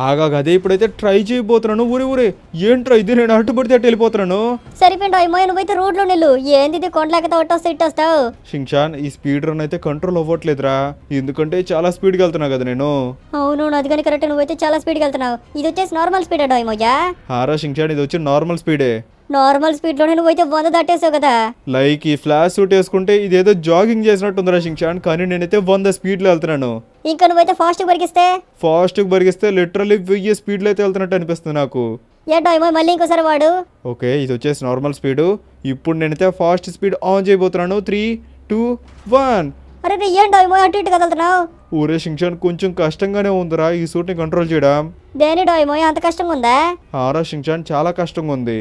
ఆగాగా, అదే ఇప్పుడైతే ట్రై చేయబోతున్నాను. ఊరే ఏంట్రా ఇది, నేను అటు పడితే అటు వెళ్ళిపోతున్నాను. సరిపోయింది డోయిమోయ, నువ్వైతే రోడ్లో నిల్లు. ఏంది ఇది కొండ లెక్కతో ఒట్టొస్తే ఇట్టొస్తావు? షించాన్, ఈ స్పీడ్ రన్ అయితే కంట్రోల్ అవ్వట్లేదురా, ఎందుకంటే చాలా స్పీడ్గా వెళ్తున్నా కదా నేను. అవును, అది కానీ కరెక్ట్. నువ్వైతే చాలా స్పీడ్గా వెళ్తున్నావు. ఇది వచ్చేసి నార్మల్ స్పీడ్ డోయిమోయ. హారా షించాన్, ఇది వచ్చి నార్మల్ స్పీడే. నార్మల్ స్పీడ్లోనే నువ్వైతే 100 దాటేసావు కదా. లైక్ ఈ ఫ్లాష్ సూట్ వేసుకుంటే ఇదేదో జాగింగ్ చేసినట్టుందిరా షించాన్, కానీ నేనైతే 100 స్పీడ్లో వెళ్తున్నాను. ఇంకా నువ్వైతే ఫాస్ట్ పరిగిస్తే? ఫాస్ట్గా బరిగిస్తే లిటరల్లీ 1000 స్పీడ్లో అయితే వెళ్తున్నట్టు అనిపిస్తుంది నాకు. ఏ డోయిమోయ్, మళ్ళీ ఇంకోసారి వాడు. ఓకే, ఇది వచ్చేసి నార్మల్ స్పీడు. ఇప్పుడు నేనైతే ఫాస్ట్ స్పీడ్ ఆన్ చేయబోతున్నాను. 3, 2, 1. అరే ఏం డోయిమోయ్ అటు ఇటు కదులుతున్నావు? ఊరే షించాన్, కొంచెం కష్టంగానే ఉందిరా ఈ సూట్ని కంట్రోల్ చేయడం. దేని డోయిమోయ్ అంత కష్టంగా ఉందా? హారా షించాన్, చాలా కష్టంగా ఉంది.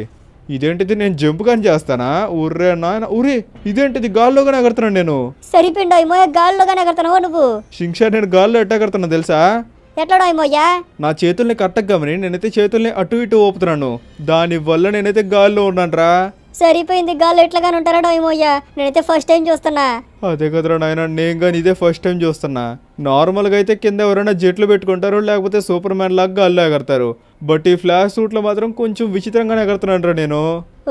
ఇదేంటిది, నేను జంప్ కానీ చేస్తానా? ఊర్రే నాయన, ఊరే ఇదేంటిది, గాల్లోగానే ఎగరుతున్నాను నేను. సరిపోయింది డోయిమోయ్, గాల్లోగానే ఎగరుతున్నావు నువ్వు. షించాన్, నేను గాల్లో ఎట్ట ఎగరుతున్నా తెలుసా? ఎట్లా డోయిమోయ్యా? నా చేతుల్ని కట్టగమని నేనైతే చేతుల్ని అటు ఇటు ఊపుతున్నాను. దానివల్ల నేనైతే గాల్లో ఉన్నానురా. సరిపోయింది, గాల్లో ఎట్లాగానే ఉంటారా డోయిమోయ్యా? నేనైతే ఫస్ట్ టైం చూస్తున్నా. అదే కదరా నాయన, నేను కానీ ఇదే ఫస్ట్ టైం చూస్తున్నా. నార్మల్గా అయితే కింద ఎవరైనా జెట్లు పెట్టుకుంటారు, లేకపోతే సూపర్ మ్యాన్ లాగా గాల్లో ఎగరతారు. బట్ ఈ ఫ్లాష్ సూట్లో మాత్రం కొంచెం విచిత్రంగానే ఎగరుతున్నాను నేను.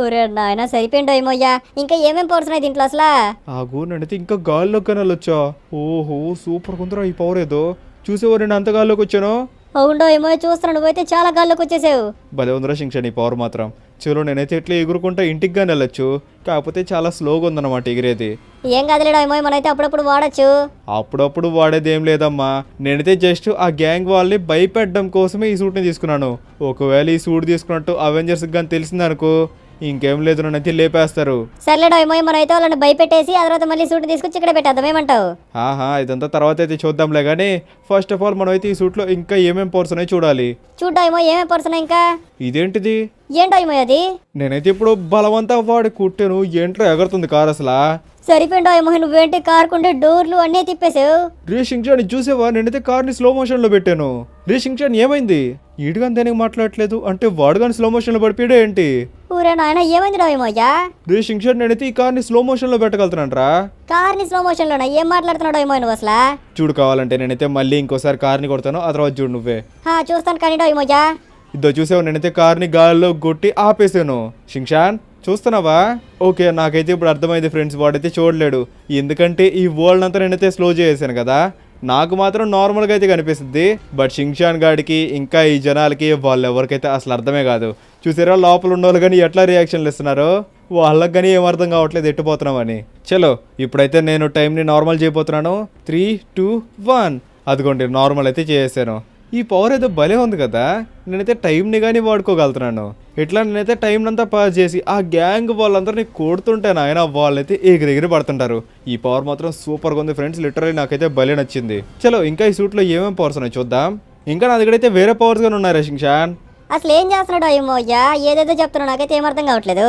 ఊరే నాయన, సరిపోయింది డోయిమోయ్యా. ఇంకా ఏమేం పవర్స్ ఉన్నాయి దీంట్లో అసలు? ఆగు, నేనైతే ఇంకా గాల్లోకి కానీ వెళ్ళొచ్చా? ఓహో, సూపర్ కుందరా ఈ పవర్. ఏదో చూసేవా నేను అంత గాల్లోకి వచ్చాను. అవును డోయిమోయ్, చూస్తున్నాను, నువ్వైతే చాలా గాల్లోకి వచ్చేసావు. భలే ఉందిరా షించాన్ ఈ పవర్ మాత్రం. చలో, నేనైతే ఇట్లా ఎగురుకుంటా ఇంటికి కానీ వెళ్ళొచ్చు, కాకపోతే చాలా స్లోగా ఉందన్నమాట ఎగిరేది. ఏం కాదులే డోయిమోయ్, మనైతే అప్పుడప్పుడు వాడచ్చు. అప్పుడప్పుడు వాడేది ఏం లేదమ్మా. నేనైతే జస్ట్ ఆ గ్యాంగ్ వాళ్ళని భయపెట్టడం కోసమే ఈ సూట్ని తీసుకున్నాను. ఒకవేళ ఈ సూట్ తీసుకున్నట్టు అవెంజర్స్కి కానీ తెలిసిందనుకో, ఇంకేం లేదు, నన్నైతే లేపేస్తారు. సర్లే డోయిమోయ్, మనైతే వాళ్ళని భయపెట్టేసి ఆ తర్వాత మళ్ళీ సూట్ తీసుకొచ్చి ఇక్కడ పెట్టేద్దాం, ఏమంటావు? ఆహా, ఇదంతా తర్వాత అయితే చూద్దాంలే కానీ ఫస్ట్ ఆఫ్ ఆల్ మనం అయితే ఈ సూట్లో ఇంకా ఏమేం పవర్స్ ఉన్నాయో చూడాలి. చూడు డోయిమోయ్, ఏమేం పవర్స్ ఉన్నాయి ఇంకా? ఇదేంటిది? ఏం డోయిమోయ్ అది? నేనైతే ఇప్పుడు బలవంతా వాడి కుట్టాను. ఏంట్రా ఎగరుతుంది కార్ అసలా? సరిపోయింది డోయిమోయ్, నువ్వేంటి కారుకుంటే డోర్లు అన్నీ తిప్పేసావు. రే షించాన్, చూసావా, నేనైతే కార్ని స్లో మోషన్లో పెట్టాను. రే షించాన్, ఏమైంది? ఈడుగాని దేనికి మాట్లాడట్లేదు అంటే వాడు కానీ స్లో మోషన్లో పడిపోయాడే ఏంటి? ఊరే నాయన, ఏమైంది డోయిమోయ్యా? రే షించాన్, నేనైతే ఈ కార్ని స్లో మోషన్లో పెట్టగలుగుతానంట్రా. కార్ని స్లో మోషన్ లోనా? ఏం మాట్లాడుతున్నావు డోయిమోయ్ నువ్వు అసలు? చూడు, కావాలంటే నేనైతే మళ్ళీ ఇంకోసారి కార్ని కొడతాను, ఆ తర్వాత చూడు నువ్వే. చూస్తాను కానీ డోయిమోయ్యా. ఇద్దో చూసావు, నేనైతే కార్ని గాల్లో కొట్టి ఆపేసాను. షించాన్, చూస్తున్నావా? ఓకే, నాకైతే ఇప్పుడు అర్థమైంది ఫ్రెండ్స్, వాడైతే చూడలేడు, ఎందుకంటే ఈ వరల్డ్ అంతా నేనైతే స్లో చేసాను కదా. నాకు మాత్రం నార్మల్గా అయితే కనిపిస్తుంది, బట్ షించాన్ గాడికి ఇంకా ఈ జనాలకి వాళ్ళు ఎవరికైతే అసలు అర్థమే కాదు. చూసారా, లోపల ఉన్న వాళ్ళు కానీ ఎట్లా రియాక్షన్లు ఇస్తున్నారో, వాళ్ళకి కానీ ఏం అర్థం కావట్లేదు ఎట్టుపోతున్నామని. చలో, ఇప్పుడైతే నేను టైంని నార్మల్ చేయబోతున్నాను. 3, 2, 1. అదిగోండి, నార్మల్ అయితే చేసాను. ఈ పవర్ ఏదో భలే ఉంది కదా, నేనైతే టైంని కానీ వాడుకోగలుగుతున్నాను. ఇట్లా నేనైతే టైం అంతా పాస్ చేసి ఆ గ్యాంగ్ వాళ్ళందరినీ కొడుతుంటే నాయన వాళ్ళైతే ఎగిరెగిరి పడుతుంటారు. ఈ పవర్ మాత్రం సూపర్గా ఉంది ఫ్రెండ్స్, లిటరల్లీ నాకైతే భలే నచ్చింది. చలో, ఇంకా ఈ సూట్లో ఏమేమి పవర్స్ ఉన్నాయి చూద్దాం. ఇంకా నా దగ్గర అయితే వేరే పవర్స్ కానీ ఉన్నాయి షించాన్. అసలు ఏం చేస్తున్నాడు డోయిమోయ్యా? ఏదేదో చెప్తున్నావు, నాకైతే ఏం అర్థం కావట్లేదు.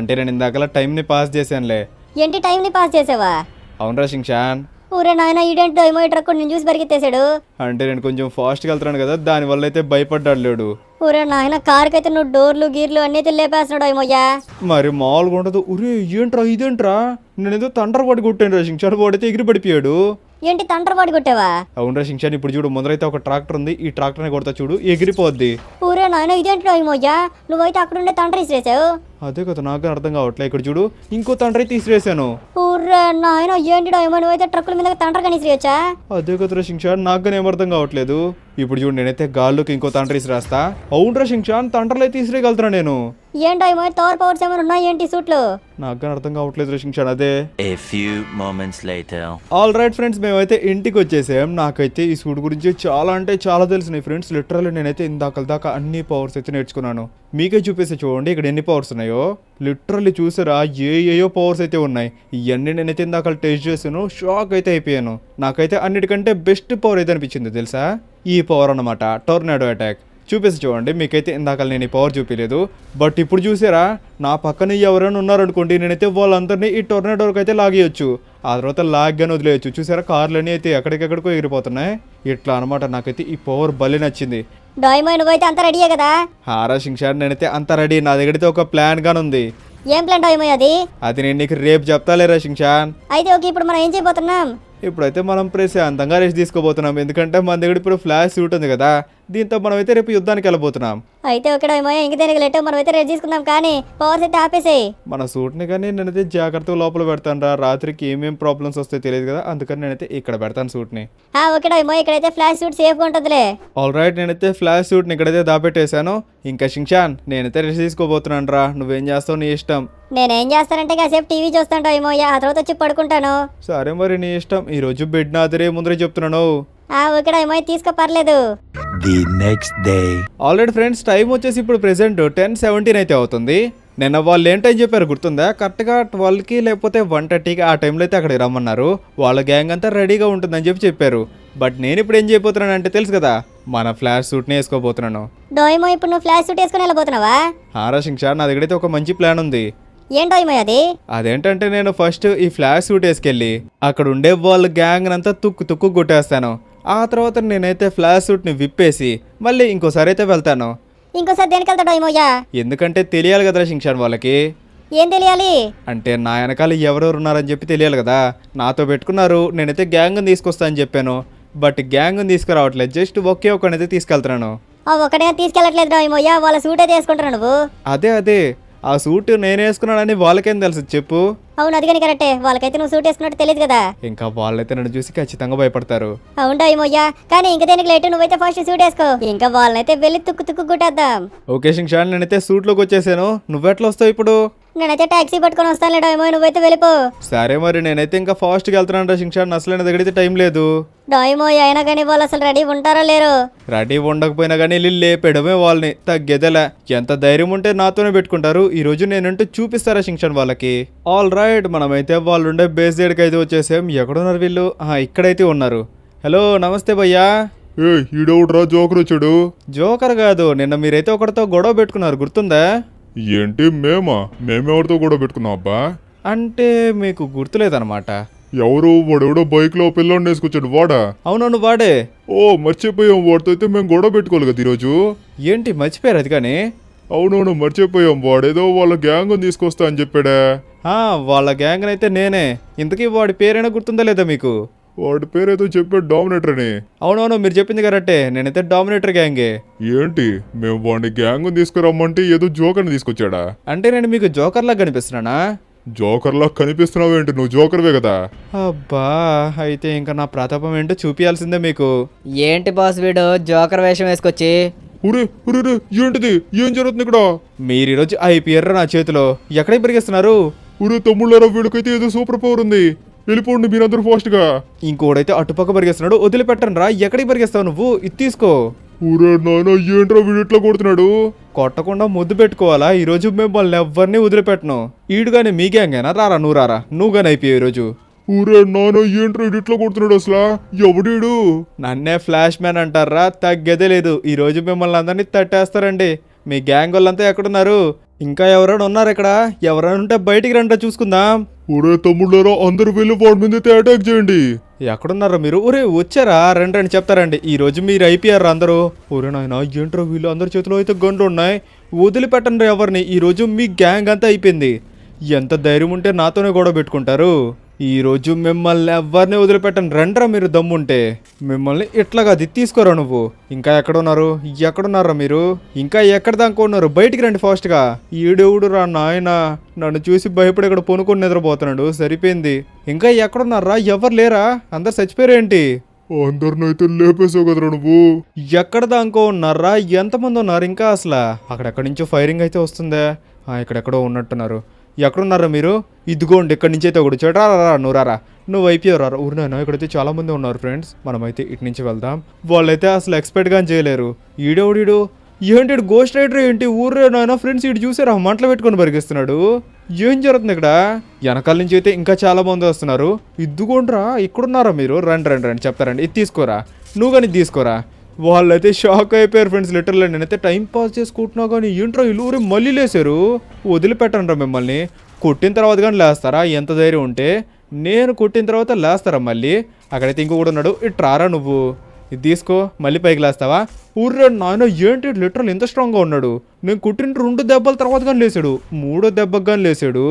అంటే నేను ఇందాకలా టైంని పాస్ చేశానులే. ఏంటి, టైంని పాస్ చేసావా? అవునరా షించాన్. ఊరే నాయన, ఈడేంటి డోయిమోయ్ ట్రక్ నేను చూసి పరిగెత్తేసాడు. అంటే నేను కొంచెం ఫాస్ట్గా వెళ్తున్నాను కదా, దానివల్ల అయితే భయపడ్డాడు లేడు. ఊరే నాయన, కారుకైతే నువ్వు డోర్లు గీర్లు అన్నీ లేపేస్తున్నాడు డోయిమోయ్యా. మరి మామూలుగా ఉండదు. ఉరే ఏంట్రా ఇదేంట్రా, నేనేదో తండ్ర పడి కొట్టాను రా షించాన్, వాడైతే ఎగిరి పడిపోయాడు. ఏంటి, తండ్ర పాడి కొట్టావా? అవునరా షించాన్, ఇప్పుడు చూడు, ముందరైతే ఒక ట్రాక్టర్ ఉంది, ఈ ట్రాక్టర్ని కొడతా చూడు, ఎగిరిపోద్ది. ఊరే నాయన, ఇదేంటి డోయిమోయ్యా? నువ్వైతే అక్కడుండే తండ్రి ఇసిరేసావు. అదే కదా, నాకు అర్థం కావట్లే. ఇక్కడ చూడు, ఇంకో తండ్రి తీసిరేసాను. ఊరే నాయన, ఏంటి డోయిమోయ్, నువ్వైతే ట్రక్కుల మీద తండ్రి కానీ ఇసిరేయచ్చా? అదే కదరా షించాన్, నాకు కానీ ఏం అర్థం కావట్లేదు. ఇప్పుడు చూడు, నేనైతే గాల్లోకి ఇంకో తండ్రి ఇసిరేస్తా. అవునరా షించాన్, తండ్రులు అయితే ఇసిరేయగలుగుతున్నా నేను. ఏం డోయిమోయ్, తోర్ పవర్స్ ఏమైనా ఉన్నాయి ఏంటి సూట్లు? నాకు కానీ అర్థం కావట్లేదు షించాన్. అదే A few moments later. All right friends, మేమైతే ఇంటికి వచ్చేసాం. నాకైతే ఈ సూట్ గురించి చాలా అంటే చాలా తెలిసినాయి ఫ్రెండ్స్. లిటరల్లీ నేనైతే ఇందాక దాకా అన్ని పవర్స్ అయితే నేర్చుకున్నాను. మీకే చూపిస్తే చూడండి ఇక్కడ ఎన్ని పవర్స్ ఉన్నాయో. లిటరల్లీ చూసారా, ఏయో పవర్స్ అయితే ఉన్నాయి. ఇవన్నీ నేనైతే ఇందాక టెస్ట్ చేశాను, షాక్ అయితే అయిపోయాను. నాకైతే అన్నిటికంటే బెస్ట్ పవర్ అయితే అనిపించింది తెలుసా, ఈ పవర్ అన్నమాట, టోర్నాడో అటాక్. చూపిస్తే చూడండి. మీకైతే ఇందాక నేను ఈ పవర్ చూపించలేదు, బట్ ఇప్పుడు చూసారా నా పక్కన ఎవరైనా ఉన్నారనుకోండి, నేనైతే వాళ్ళందరినీ ఈ టొర్నాడోకి అయితే లాగేయచ్చు. ఆ తర్వాత లాగ్గానే వదిలేయచ్చు. చూసారా కార్లన్నీ అయితే ఎక్కడికెక్కడికో ఎగిరిపోతున్నాయి. ఇట్లా అనమాట. నాకైతే ఈ పవర్ భలే నచ్చింది. డోయిమోయ్ నువ్వైతే అంత రెడీయే కదా? హారా షింగ్షాన్ నేనైతే అంత రెడీ. నా దగ్గరైతే ఒక ప్లాన్ గానే ఉంది. ఏం ప్లాన్ డోయిమోయ్ అది? అది నేను నీకు రేపు చెప్తాలేరా షింగ్షాన్. అయితే ఓకే, ఇప్పుడు మనం ఏం చేయబోతున్నాం? ఇప్పుడైతే మనం ప్రశాంతంగా రెస్ట్ తీసుకోబోతున్నాం. ఎందుకంటే మన దగ్గర ఇప్పుడు ఫ్లాష్ సూట్ ఉంది కదా, దీంతో మనం అయితే రేపు యుద్ధానికి వెళ్ళబోతున్నాం. అయితే ఓకే డోయిమోయ్, ఇంక దేనికి లేట్, మనం అయితే రెడీ తీసుకుందాం. కానీ పవర్స్ అయితే ఆపేసేయి. మన సూట్ని కానీ నేనైతే జాగ్రత్తగా లోపల పెడతాను రా. రాత్రికి ఏమేం ప్రాబ్లమ్స్ వస్తాయో తెలియదు కదా, అందుకని నేనైతే ఇక్కడ పెడతాను సూట్ని. ఓకే డోయిమోయ్, ఇక్కడైతే ఫ్లాష్ సూట్ సేఫ్గా ఉంటుందిలే. ఆల్ రైట్, నేనైతే ఫ్లాష్ సూట్ని ఇక్కడైతే దాపెట్టేశాను. ఇంకా షింగ్షాన్ నేనైతే రెస్ట్ తీసుకోబోతున్నాను రా. నువ్వేం చేస్తావు నీ ఇష్టం. నేనేం చేస్తానంటే కాసేపు టీవీ చూస్తాను డోయిమోయ్, ఆ తర్వాత వచ్చి పడుకుంటాను. సరే మరి నీ ఇష్టం. ఈరోజు బెడ్ నాదిరే ముందరే చెప్తున్నాను. ఓకే డోయిమోయ్, తీసుకో పర్లేదు. The next day. Already friends time వచ్చేసి ఇప్పుడు ప్రెసెంట్ 10:17 అయితే అవుతుంది. నిన్న వాళ్ళు ఏం టైం చెప్పారు గుర్తుందా? కరెక్ట్గా 12కి లేకపోతే 1:30కి ఆ టైంలో అయితే అక్కడికి రమ్మన్నారు. వాళ్ళ గ్యాంగ్ అంతా రెడీగా ఉంటుందని చెప్పారు. బట్ నేను ఇప్పుడు ఏం చేయబోతున్నాను అంటే తెలుసు కదా, మన ఫ్లాష్ సూట్ని వేసుకోబోతున్నాను. డోయిమోయ్, ఇప్పుడు నువ్వు ఫ్లాష్ సూట్ వేసుకుని వెళ్ళబోతున్నావా? హారా షింగ్షాన్ నా దగ్గరైతే ఒక మంచి ప్లాన్ ఉంది. ఏం డోయిమోయ్ అది? అదేంటంటే నేను ఫస్ట్ ఈ ఫ్లాష్ సూట్ వేసుకెళ్ళి అక్కడ ఉండే వాళ్ళ గ్యాంగ్ అంతా తుక్కు కొట్టేస్తాను. ఆ తర్వాత నేనైతే ఫ్లాష్ సూట్ని విప్పేసి మళ్ళీ ఇంకోసారి అయితే వెళ్తాను. ఇంకోసారి దేనికి వెళ్తా డోయిమోయ్యా? ఎందుకంటే తెలియాలి కదా షింగ్షాన్ వాళ్ళకి. ఏం తెలియాలి? అంటే నా వెనకాల ఎవరెవరు ఉన్నారని చెప్పి తెలియాలి కదా. నాతో పెట్టుకున్నారు, నేనైతే గ్యాంగ్ని తీసుకొస్తా అని చెప్పాను. బట్ గ్యాంగ్ని తీసుకురావట్లేదు, జస్ట్ ఒకే ఒక్కనైతే తీసుకెళ్తున్నాను. ఒకటే తీసుకెళ్ళట్లేదు డోయిమోయ్యా, వాళ్ళ సూట్ అయితే వేసుకుంటున్నావు నువ్వు. అదే ఆ సూట్ నేను వేసుకున్నానని వాళ్ళకేం తెలుసు చెప్పు. అవును, అది కానీ కరెక్టే. వాళ్ళకైతే నువ్వు సూట్ వేసుకున్నట్టు తెలియదు కదా. ఇంకా వాళ్ళైతే నన్ను చూసి ఖచ్చితంగా భయపడతారు. అవును డోయిమోయ్యా, కానీ ఇంక దేనికి లేటు, నువ్వైతే ఫస్ట్ సూట్ వేసుకో. ఇంకా వాళ్ళనైతే వెళ్ళి తుక్కు గుట్టేద్దాం. ఓకే షింగ్షాన్, నేనైతే సూట్లోకి వచ్చేసాను. నువ్వెట్లా వస్తావు ఇప్పుడు? నేనైతే టాక్సీ పట్టుకొని వస్తాను డోయిమోయ్, నువ్వైతే వెళ్ళిపో. సరే మరి నేనైతే ఇంకా ఫాస్ట్గా వెళ్తున్నాను రా షింగ్షాన్. అసలు నా దగ్గర అయితే టైం లేదు. డోయిమోయ్, అయినా కానీ వాళ్ళు అసలు రెడీ ఉంటారో లేరు? రెడీ ఉండకపోయినా కానీ వెళ్ళి లేపేయడమే వాళ్ళని. తగ్గేదెలా. ఎంత ధైర్యం ఉంటే నాతోనే పెట్టుకుంటారు. ఈ రోజు నేనంటూ చూపిస్తారా షింగ్షాన్ వాళ్ళకి. ఆల్ రైట్, మనమైతే వాళ్ళు ఉండే బేస్ దగ్గరికి అయితే వచ్చేసాం. ఎక్కడున్నారు వీళ్ళు? ఇక్కడైతే ఉన్నారు. హలో నమస్తే భయ్యా. ఈడవుడ్రా జోకర్ వచ్చాడు. జోకర్ కాదు, నిన్న మీరైతే ఒకరితో గొడవ పెట్టుకున్నారు గుర్తుందా? ఏంటి మేమెవరితో కూడా పెట్టుకున్నాం అబ్బా? అంటే మీకు గుర్తులేదన్నమాట. వాడెవడో బైక్ లో పిల్లని వేసుకొచ్చాడు వాడా? అవునవును వాడే. మర్చిపోయాం. వాడితో అయితే మేము గొడవ పెట్టుకోవాలి కదా ఈరోజు. ఏంటి మర్చిపోయారు అది? కానీ అవునవును మర్చిపోయాం. వాడేదో వాళ్ళ గ్యాంగ్ తీసుకొస్తా అని చెప్పాడా? వాళ్ళ గ్యాంగ్ అయితే నేనే. ఇంతకీ వాడి పేరైనా గుర్తుందా లేదా మీకు? వాడి పేరేదో చెప్పాడు, డామినేటర్ అని. అవునవును, మీరు చెప్పింది కరెక్టే. నేనైతే డామినేటర్ గ్యాంగే. ఏంటి మేము వాడిని గ్యాంగ్ తీసుకురమ్మంటే ఏదో జోకర్ని తీసుకొచ్చాడా? అంటే నేను మీకు జోకర్లా కనిపిస్తున్నానా? జోకర్లా కనిపిస్తున్నావేంటి? నువ్వు జోకర్వే కదా. అబ్బా, అయితే ఇంకా నా ప్రతాపం ఏంటో చూపియాల్సిందే మీకు. ఏంటి బాస్ వీడు జోకర్ వేషం వేసుకొచ్చి? ఉరే ఏంటిది? ఏం జరుగుతుంది ఇక్కడ? మీరు ఈరోజు అయిపోయారు నా చేతిలో. ఎక్కడికి పెరిగిస్తున్నారు? తమ్ముళ్ళారా, వీడికైతే ఏదో సూపర్ పవర్ ఉంది. వెళ్ళిపోండి మీరందరూ ఫాస్ట్ గా. ఇంకోడైతే అటుపక్క పరిగెస్తున్నాడు. వదిలిపెట్టను రా. ఎక్కడికి పరిగెస్తావు నువ్వు? ఇది తీసుకో. నాయన, ఏంట్రా వీడు ఇట్లా కొడుతున్నాడు? కొట్టకుండా ముద్దు పెట్టుకోవాలా? ఈరోజు మిమ్మల్ని ఎవరిని వదిలిపెట్టను. ఈడుగానే మీ గ్యాంగేనా? రారా నువ్వు రారా. నువ్వు గాని అయిపోయావు ఈరోజు. నాయన, ఏంట్రా వీడు ఇట్లా కొడుతున్నాడు? అసలు ఎవడీడు? నన్నే ఫ్లాష్ మ్యాన్ అంటారా? తగ్గేదే లేదు. ఈరోజు మిమ్మల్ని అందరినీ తట్టేస్తారండి. మీ గ్యాంగ్ వాళ్ళంతా ఎక్కడున్నారు? ఇంకా ఎవరైనా ఉన్నారు ఇక్కడ? ఎవరైనా ఉంటే బయటికి రండి, చూసుకుందాం. తమ్ముళ్ళారా, అందరూ వెళ్ళి వాడి మీద అటాక్ చేయండి. ఎక్కడున్నారా మీరు? వచ్చారా? రండి చెప్తారండి. ఈ రోజు మీరు అయిపోయారు అందరూ. నాయన, ఏంట్రో వీళ్ళు అందరి చేతిలో అయితే గన్లు ఉన్నాయి. వదిలిపెట్టండి ఎవరిని. ఈ రోజు మీ గ్యాంగ్ అంతా అయిపోయింది. ఎంత ధైర్యం ఉంటే నాతోనే గొడవ పెట్టుకుంటారు? ఈ రోజు మిమ్మల్ని ఎవరిని వదిలిపెట్టండి. రండ్రా మీరు దమ్ముంటే. మిమ్మల్ని ఇట్లాగా అది తీసుకోరా. నువ్వు ఇంకా ఎక్కడున్నారా మీరు? ఇంకా ఎక్కడ దాకా ఉన్నారు? బయటికి రండి ఫాస్ట్గా. ఈడెవుడు రా నాయన, నన్ను చూసి భయపడి ఇక్కడ పొనుకొని నిద్రపోతున్నాడు. సరిపోయింది. ఇంకా ఎక్కడున్నారా? ఎవరు లేరా? అందరు చచ్చిపోయారేంటి? అందరినైతే లేపేసావు కదరా నువ్వు. ఎక్కడ దాకా ఉన్నారా? ఎంతమంది ఉన్నారు ఇంకా? అసలు అక్కడెక్కడి నుంచో ఫైరింగ్ అయితే వస్తుందే. ఇక్కడెక్కడో ఉన్నట్టున్నారు. ఎక్కడున్నారా మీరు? ఇదిగోండి, ఇక్కడి నుంచి అయితే ఒకటి చూడరా. నువ్వు రారా. నువ్వు అయిపోయారా? ఊరినాయన, ఇక్కడైతే చాలా మంది ఉన్నారు ఫ్రెండ్స్. మనమైతే ఇటు నుంచి వెళ్దాం. వాళ్ళైతే అసలు ఎక్స్పెక్ట్గా చేయలేరు. ఈడేవుడు ఏంటి? గోస్ట్ రైడర్ ఏంటి? నాయన ఫ్రెండ్స్, ఇటు చూసారా? మంటలు పెట్టుకొని పరిగిస్తున్నాడు. ఏం జరుగుతుంది ఇక్కడ? వెనకాల నుంచి అయితే ఇంకా చాలా మంది వస్తున్నారు. ఇదిగోండ్రా, ఇక్కడున్నారా మీరు? రండి చెప్తారండి. ఇది తీసుకోరా. నువ్వు కానీ తీసుకోరా. వాళ్ళైతే షాక్ అయిపోయారు ఫ్రెండ్స్. లిటరల్లీ నేనైతే టైం పాస్ చేసుకుంటున్నా కానీ ఏంట్రా ఇల్లు మళ్ళీ లేసారు. వదిలిపెట్టండి మిమ్మల్ని. కొట్టిన తర్వాత కానీ లేస్తారా? ఎంత ధైర్యం ఉంటే నేను కొట్టిన తర్వాత లేస్తారా మళ్ళీ? అక్కడైతే ఇంకొకటి ఉన్నాడు. ఇట్రారా నువ్వు, ఇది తీసుకో, మళ్ళీ పైకి లేస్తావా? ఊర్రా నాయన ఏంటి లిటరల్ ఎంత స్ట్రాంగ్గా ఉన్నాడు. నేను కొట్టిన 2 దెబ్బల తర్వాత కానీ లేచాడు, 3వ దెబ్బకి కానీ లేచాడు.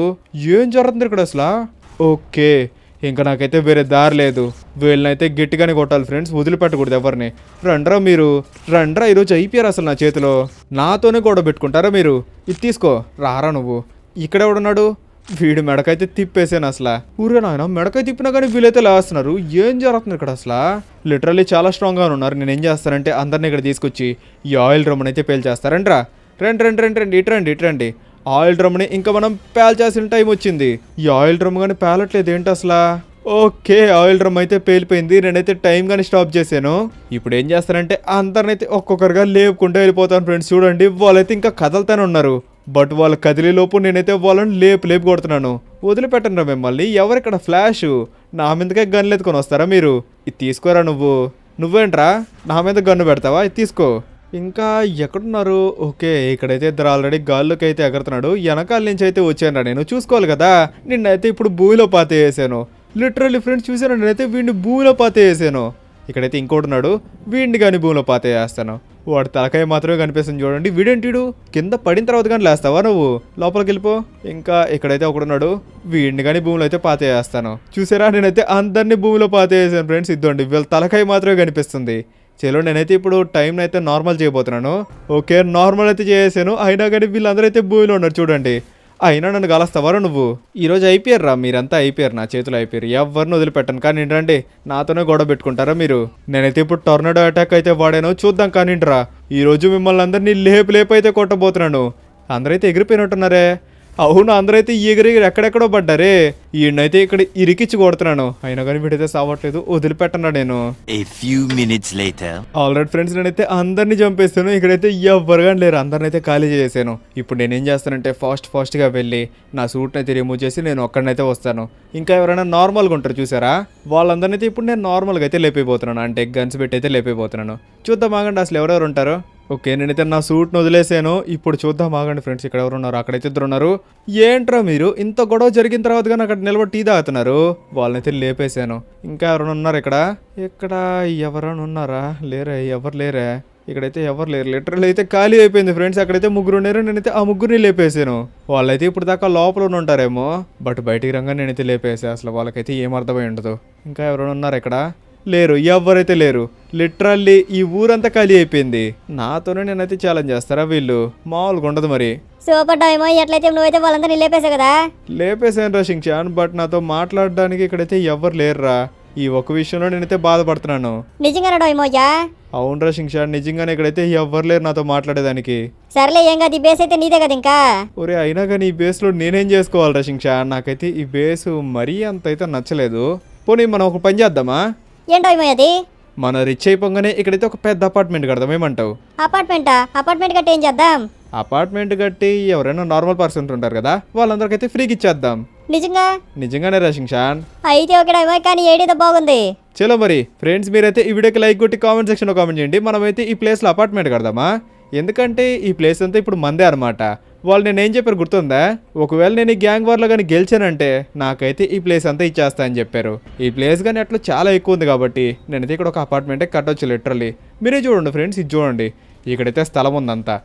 ఏం జరుగుతుంది ఇక్కడ అసలు? ఓకే, ఇంకా నాకైతే వేరే దారి లేదు. వీళ్ళనైతే గట్టిగానే కొట్టాలి ఫ్రెండ్స్, వదిలిపెట్టకూడదు ఎవరిని. రండ్రా మీరు, రండ్రా. ఈరోజు అయిపోయారు అసలు నా చేతిలో. నాతోనే గొడవ పెట్టుకుంటారా మీరు? ఇది తీసుకో, రారా నువ్వు. ఇక్కడ ఎవడున్నాడు? వీడు మెడకైతే తిప్పేసాను అసలు. ఊరే నాయన మెడకై తిప్పినా కానీ వీళ్ళైతే లేస్తున్నారు. ఏం జరుగుతుంది ఇక్కడ అసలు? లిటరల్లీ చాలా స్ట్రాంగ్గా ఉన్నారు. నేను ఏం చేస్తానంటే అందరినీ ఇక్కడ తీసుకొచ్చి ఈ ఆయిల్ డ్రమ్ని అయితే పేల్చేస్తారంట్రా. రండి రండి రండి రండి, ఇట్రండి. ఆయిల్ డ్రమ్ని ఇంకా మనం పేల్చాల్సిన టైం వచ్చింది. ఈ ఆయిల్ డ్రమ్ కానీ పేలట్లేదు ఏంటి అసలు? ఓకే, ఆయిల్ డ్రమ్ అయితే పేలిపోయింది. నేనైతే టైం కానీ స్టాప్ చేశాను. ఇప్పుడు ఏం చేస్తానంటే అందరినైతే ఒక్కొక్కరుగా లేపుకుంటూ వెళ్ళిపోతాను ఫ్రెండ్స్. చూడండి వాళ్ళైతే ఇంకా కదలుతానే ఉన్నారు. బట్ వాళ్ళు కదిలేలోపు నేనైతే వాళ్ళని లేపు కొడుతున్నాను. వదిలిపెట్టండి మిమ్మల్ని. ఎవరిక్కడ ఫ్లాష్? నా మీదకే గన్లు ఎత్తుకొని వస్తారా మీరు? ఇది తీసుకోరా నువ్వేంట్రా నా మీద గన్ను పెడతావా? ఇది తీసుకో. ఇంకా ఎక్కడున్నారు? ఓకే, ఇక్కడైతే ఇద్దరు ఆల్రెడీ గాల్లోకి అయితే ఎగరుతున్నాడు. వెనకాల నుంచి అయితే వచ్చాను నేను, చూసుకోవాలి కదా. నిన్నైతే ఇప్పుడు భూమిలో పాతే వేసాను. లిటరల్లీ ఫ్రెండ్స్ చూసాను, నేనైతే వీడిని భూమిలో పాతే వేసాను. ఇక్కడైతే ఇంకోటి ఉన్నాడు, వీడిని కానీ భూమిలో పాతే వేస్తాను. వాడు తలకాయ మాత్రమే కనిపిస్తుంది చూడండి. వీడేంటిడు కింద పడిన తర్వాత కానీ లేస్తావా నువ్వు? లోపలికి వెళ్ళిపో. ఇంకా ఇక్కడైతే ఒకడున్నాడు, వీడిని కానీ భూమిలో అయితే పాతే వేస్తాను. చూసారా, నేనైతే అందరినీ భూమిలో పాతే వేసాను ఫ్రెండ్స్. ఇద్దండి వీళ్ళ తలకాయ మాత్రమే కనిపిస్తుంది. చలో నేనైతే ఇప్పుడు టైం అయితే నార్మల్ చేయబోతున్నాను. ఓకే, నార్మల్ అయితే చేసాను. అయినా కానీ వీళ్ళందరూ అయితే భూమిలో ఉన్నారు చూడండి. అయినా నన్ను కలుస్తావారా నువ్వు? ఈరోజు అయిపోయారు మీరంతా, అయిపోయారు, నా చేతులు అయిపోయారు. ఎవరిని వదిలిపెట్టాను. కానీ రండి, నాతోనే గొడవ పెట్టుకుంటారా మీరు? నేనైతే ఇప్పుడు టొర్నాడో అటాక్ అయితే వాడాను, చూద్దాం. కానీ ఈరోజు మిమ్మల్ని అందరినీ లేపు అయితే కొట్టబోతున్నాను. అందరైతే ఎగిరిపోయినట్టున్నారే. అవును, అందరైతే ఎగిరి ఎక్కడెక్కడో పడ్డారే. ఈయనైతే ఇక్కడ ఇరికిచ్చి కొడుతున్నాను. అయినా కానీ వీడైతే సావట్లేదు, వదిలిపెట్టన్నా నేను. A few minutes later. Already friends నేనైతే అందరినీ చంపేస్తాను. ఇక్కడైతే ఎవ్వరుగా లేరు, అందరిని అయితే ఖాళీ చేసాను. ఇప్పుడు నేనేం చేస్తానంటే ఫాస్ట్గా వెళ్ళి నా సూట్ని అయితే రిమూవ్ చేసి నేను ఒక్కడినైతే వస్తాను. ఇంకా ఎవరైనా నార్మల్గా ఉంటారు చూసారా, వాళ్ళందరినీ అయితే ఇప్పుడు నేను నార్మల్గా అయితే లేపిపోతున్నాను. అంటే గన్స్ పెట్టి అయితే లేపిపోతున్నాను. చూద్దాం ఆగండి అసలు ఎవరెవరు ఉంటారు. ఓకే, నేనైతే నా సూట్ను వదిలేసాను. ఇప్పుడు చూద్దాం ఆగండి ఫ్రెండ్స్, ఇక్కడ ఎవరు ఉన్నారు? అక్కడైతే ఇద్దరు ఉన్నారు. ఏంట్రా మీరు ఇంత గొడవ జరిగిన తర్వాత కానీ అక్కడ నిలబడి టీ తాగుతున్నారు? వాళ్ళనైతే లేపేశాను. ఇంకా ఎవరైనా ఉన్నారు ఇక్కడ? ఎవరైనా ఉన్నారా? లేరే, ఎవరు లేరే. ఇక్కడైతే ఎవరు లేరు. లిటరల్ అయితే ఖాళీ అయిపోయింది ఫ్రెండ్స్. అక్కడైతే 3 ఉన్నారు. నేనైతే ఆ 3ని లేపేసాను. వాళ్ళైతే ఇప్పుడు దాకా లోపల ఉంటారేమో, బట్ బయటికి రంగా నేనైతే లేపేసా. అసలు వాళ్ళకైతే ఏం అర్థమై ఉండదు. ఇంకా ఎవరైనా ఉన్నారు ఇక్కడ? లేరు, ఎవరైతే లేరు. లిటరల్లీ ఈ ఊరంతా ఖాళీ అయిపోయింది. నాతోనే నేనైతే ఛాలెంజ్ చేస్తారా వీళ్ళు? మామూలుగా ఉండదు మరి. సూపర్ టైమో, ఎట్లయితే నువ్వైతే వాళ్ళందరినీ లేపేసావు కదా. లేపేశాను రా షించాన్, బట్ నాతో మాట్లాడడానికి ఇక్కడైతే ఎవరు లేరురా. ఈ ఒక విషయంలో నేనైతే బాధపడుతున్నాను. నిజంగానే డోయిమోయా? అవునరా షించాన్, నిజంగానే ఇక్కడైతే ఎవరు లేరు నాతో మాట్లాడేదానికి. సర్లే, ఏం కాదు, ఈ బేస్ అయితే నీదే కదా ఇంకా. ఒరే అయినా కానీ ఈ బేస్లో నేనేం చేసుకోవాలరా షించాన్? నాకైతే ఈ బేసు మరీ అంత అయితే నచ్చలేదు. పోనీ మనం ఒక పని చేద్దామా? ఏంటో అది? మన రిచ్ అయిపోగానే ఇక్కడైతే ఒక పెద్ద అపార్ట్మెంట్ కడదాం, ఏమంటావు? అపార్ట్మెంట్ కట్టి ఏం చేద్దాం? అపార్ట్మెంట్ కట్టి ఎవరైనా నార్మల్ పర్సన్ ఉంటారు కదా, వాళ్ళందరికైతే ఫ్రీకి ఇచ్చేద్దాం. నిజంగానే రషింగ్షాన్. అయితే ఒకటేమో, కానీ ఏడీతో బాగుంది. చలో మరి ఫ్రెండ్స్, మీరైతే ఈ వీడియోకి లైక్ కొట్టి కామెంట్ సెక్షన్లో కామెంట్ చేయండి. మనమైతే ఈ ప్లేస్లో అపార్ట్మెంట్ కడదామా? ఎందుకంటే ఈ ప్లేస్ అంతా ఇప్పుడు మందే అనమాట. వాళ్ళు నేను ఏం చెప్పారు గుర్తుందా? ఒకవేళ నేను ఈ గ్యాంగ్ వార్లో కానీ గెలిచానంటే నాకైతే ఈ ప్లేస్ అంతా ఇచ్చేస్తా అని చెప్పారు. ఈ ప్లేస్ కానీ అట్లా చాలా ఎక్కువ ఉంది కాబట్టి నేనైతే ఇక్కడ ఒక అపార్ట్మెంటే కట్టొచ్చు లిటరల్లీ. మీరే చూడండి ఫ్రెండ్స్, ఇది చూడండి. ఇక్కడైతే స్థలం ఉందంతా.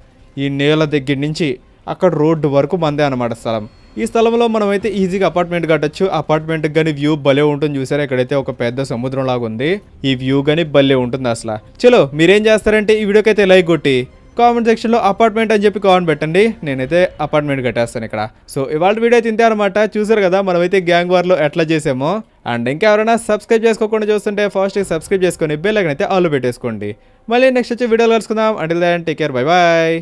ఈ నేల దగ్గర నుంచి అక్కడ రోడ్డు వరకు మందే అనమాట స్థలం. ఈ స్థలంలో మనమైతే ఈజీగా అపార్ట్మెంట్ కట్టొచ్చు. అపార్ట్మెంట్కి కానీ వ్యూ భలే ఉంటుంది. చూసారా, ఇక్కడైతే ఒక పెద్ద సముద్రం లాగా ఉంది. ఈ వ్యూ కానీ భలే ఉంటుంది అసలు. చలో మీరేం చేస్తారంటే ఈ వీడియోకి అయితే లైక్ కొట్టి కామెంట్ సెక్షన్లో అపార్ట్మెంట్ అని చెప్పి కామెంట్ పెట్టండి. నేనైతే అపార్ట్మెంట్ కట్టేస్తాను ఇక్కడ. సో ఇవాళ వీడియో అయితే ఇంతే అనమాట. చూసారు కదా మనమైతే గ్యాంగ్ వార్లో ఎట్లా చేసామో. అండ్ ఇంకా ఎవరైనా సబ్స్క్రైబ్ చేసుకోకుండా చూస్తుంటే ఫాస్ట్గా సబ్స్క్రైబ్ చేసుకొని బెల్ ఐకాన్ అయితే ఆల్ పెట్టేసుకోండి. మళ్ళీ నెక్స్ట్ వచ్చే వీడియోలో కలుసుకుందాం. Until then take care, bye bye.